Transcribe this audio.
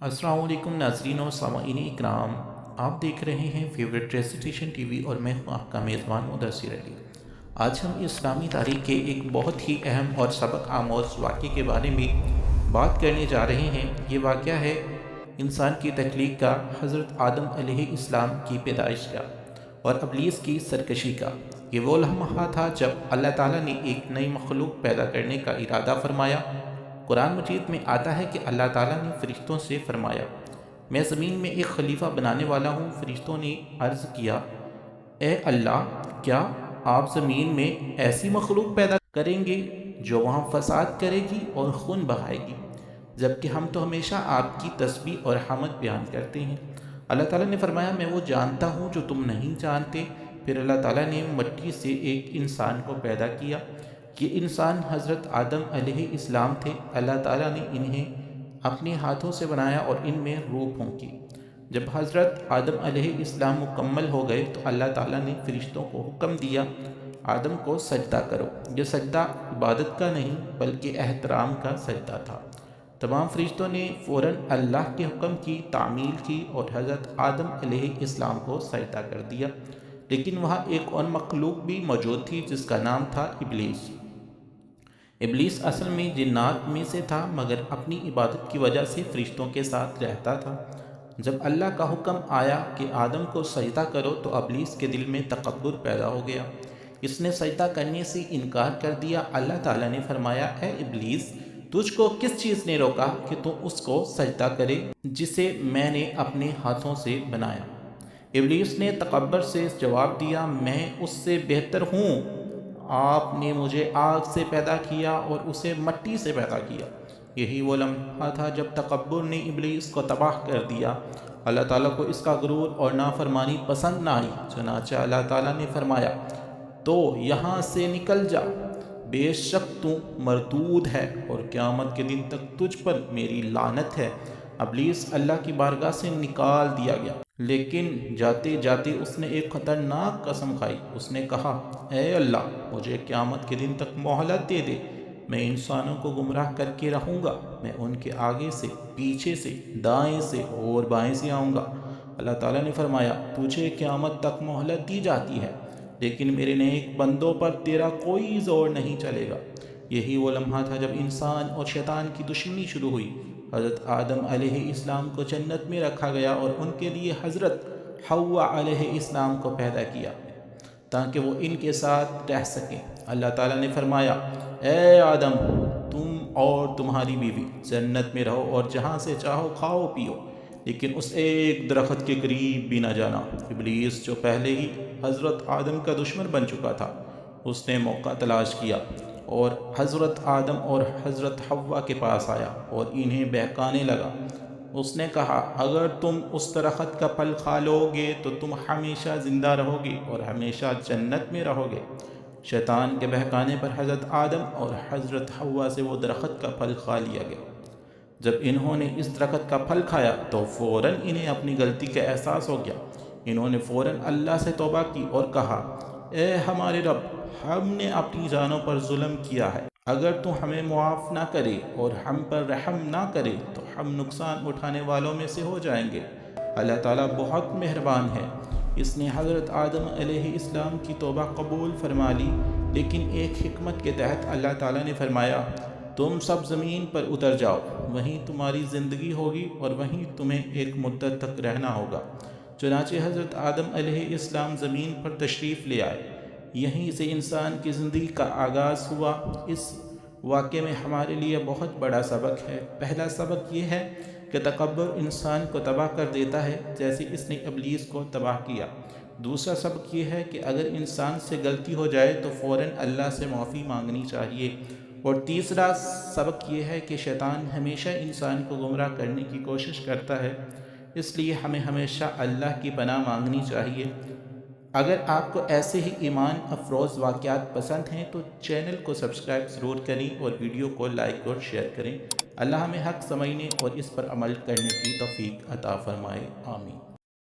अस्सलाम वालेकुम नाज़रीन और सामाईन इकराम। आप देख रहे हैं फेवरेट रेसिटेशन टीवी और मैं हूं आपका मेज़बान मुदस्सिर अली। आज हम इस्लामी तारीख़ के एक बहुत ही अहम और सबक आमोज़ वाक़े के बारे में बात करने जा रहे हैं। ये वाक़या है इंसान की तख्लीक का, हज़रत आदम अलैहिस्सलाम की पैदाइश का और इब्लीस की सरकशी का। ये वो लम्हा था जब अल्लाह ताला ने एक नई मखलूक पैदा करने का इरादा फरमाया। कुरान मजीद में आता है कि अल्लाह ताला ने फ़रिश्तों से फरमाया, मैं ज़मीन में एक खलीफा बनाने वाला हूँ। फ़रिश्तों ने अर्ज़ किया, ए अल्लाह, क्या आप ज़मीन में ऐसी मखलूक पैदा करेंगे जो वहाँ फ़साद करेगी और खून बहाएगी, जबकि हम तो हमेशा आपकी तस्बीह और हमद बयान करते हैं। अल्लाह ताला ने फरमाया, मैं वो जानता हूँ जो तुम नहीं जानते। फिर अल्लाह ताला ने मिट्टी से एक इंसान को पैदा किया। ये इंसान हज़रत आदम अलैहिस्सलाम थे। अल्लाह ताला ने इन्हें अपने हाथों से बनाया और इनमें रूह फूंकी। जब हज़रत आदम अलैहिस्सलाम मुकम्मल हो गए तो अल्लाह ताला ने फ़रिश्तों को हुक्म दिया, आदम को सजदा करो। यह सजदा इबादत का नहीं बल्कि एहतराम का सजदा था। तमाम फ़रिश्तों ने फ़ौरन अल्लाह के हुक्म की तामील की और हज़रत आदम अलैहिस्सलाम को सजदा कर दिया। लेकिन वहाँ एक और मखलूक भी मौजूद थी जिसका नाम था इब्लीस। इब्लीस असल में जिन्नात में से था, मगर अपनी इबादत की वजह से फ़रिश्तों के साथ रहता था। जब अल्लाह का हुक्म आया कि आदम को सजदा करो तो इब्लीस के दिल में तकब्बुर पैदा हो गया। इसने सजदा करने से इनकार कर दिया। अल्लाह ताला ने फरमाया, ए इब्लीस, तुझको किस चीज़ ने रोका कि तू उसको सजदा करे जिसे मैंने अपने हाथों से बनाया। इब्लीस ने तकब्बर से जवाब दिया, मैं उससे बेहतर हूँ। आपने मुझे आग से पैदा किया और उसे मिट्टी से पैदा किया। यही वो लम्हा था जब तकब्बुर ने इब्लीस को तबाह कर दिया। अल्लाह ताला को इसका गुरूर और नाफरमानी पसंद ना आई। चुनांचे अल्लाह ताला ने फरमाया, तो यहाँ से निकल जा, बेशक तू मरदूद है और क़यामत के दिन तक तुझ पर मेरी लानत है। इब्लीस अल्लाह की बारगाह से निकाल दिया गया, लेकिन जाते जाते उसने एक ख़तरनाक कसम खाई। उसने कहा, ए अल्लाह, मुझे क़यामत के दिन तक मोहलत दे दे, मैं इंसानों को गुमराह करके रहूँगा। मैं उनके आगे से, पीछे से, दाएं से और बाएं से आऊँगा। अल्लाह ताला ने फरमाया, तुझे क़यामत तक मोहलत दी जाती है, लेकिन मेरे नेक बंदों पर तेरा कोई ज़ोर नहीं चलेगा। यही वो लम्हा था जब इंसान और शैतान की दुश्मनी शुरू हुई। हज़रत आदम अलैहिस्सलाम को जन्नत में रखा गया और उनके लिए हज़रत हव्वा अलैहिस्सलाम को पैदा किया ताकि वो इनके साथ रह सकें। अल्लाह ताला ने फरमाया, ए आदम, तुम और तुम्हारी बीवी जन्नत में रहो और जहाँ से चाहो खाओ पियो, लेकिन उस एक दरख्त के करीब भी न जाना। इब्लीस, जो पहले ही हज़रत आदम का दुश्मन बन चुका था, उसने मौका तलाश किया और हज़रत आदम और हज़रत हव्वा के पास आया और इन्हें बहकाने लगा। उसने कहा, अगर तुम उस दरख्त का फल खा लोगे तो तुम हमेशा ज़िंदा रहोगे और हमेशा जन्नत में रहोगे। शैतान के बहकाने पर हज़रत आदम और हज़रत हव्वा से वो दरख्त का फल खा लिया गया। जब इन्होंने इस दरख्त का फल खाया तो फ़ौरन इन्हें अपनी गलती का एहसास हो गया। इन्होंने फ़ौरन अल्लाह से तौबा की और कहा, ए हमारे रब, हमने अपनी जानों पर जुल्म किया है। अगर तू हमें मुआफ़ ना करे और हम पर रहम ना करे तो हम नुकसान उठाने वालों में से हो जाएंगे। अल्लाह ताला बहुत मेहरबान है। इसने हज़रत आदम अलैहिस्सलाम की तौबा कबूल फरमा ली, लेकिन एक हिकमत के तहत अल्लाह ताला ने फरमाया, तुम सब ज़मीन पर उतर जाओ, वहीं तुम्हारी ज़िंदगी होगी और वहीं तुम्हें एक मुद्दत तक रहना होगा। चुनांचे हज़रत आदम अलैहिस्सलाम ज़मीन पर तशरीफ़ ले आए। यहीं से इंसान की ज़िंदगी का आगाज़ हुआ। इस वाक़े में हमारे लिए बहुत बड़ा सबक है। पहला सबक ये है कि तकब्बुर इंसान को तबाह कर देता है, जैसे इसने इब्लीस को तबाह किया। दूसरा सबक ये है कि अगर इंसान से गलती हो जाए तो फ़ौरन अल्लाह से माफ़ी मांगनी चाहिए। और तीसरा सबक ये है कि शैतान हमेशा इंसान को गुमराह करने की कोशिश करता है, इसलिए हमें हमेशा अल्लाह की पनाह मांगनी चाहिए। अगर आपको ऐसे ही ईमान अफरोज़ वाक़यात पसंद हैं तो चैनल को सब्सक्राइब ज़रूर करें और वीडियो को लाइक और शेयर करें। अल्लाह हमें हक़ समझने और इस पर अमल करने की तौफ़ीक अता फ़रमाए। आमीन।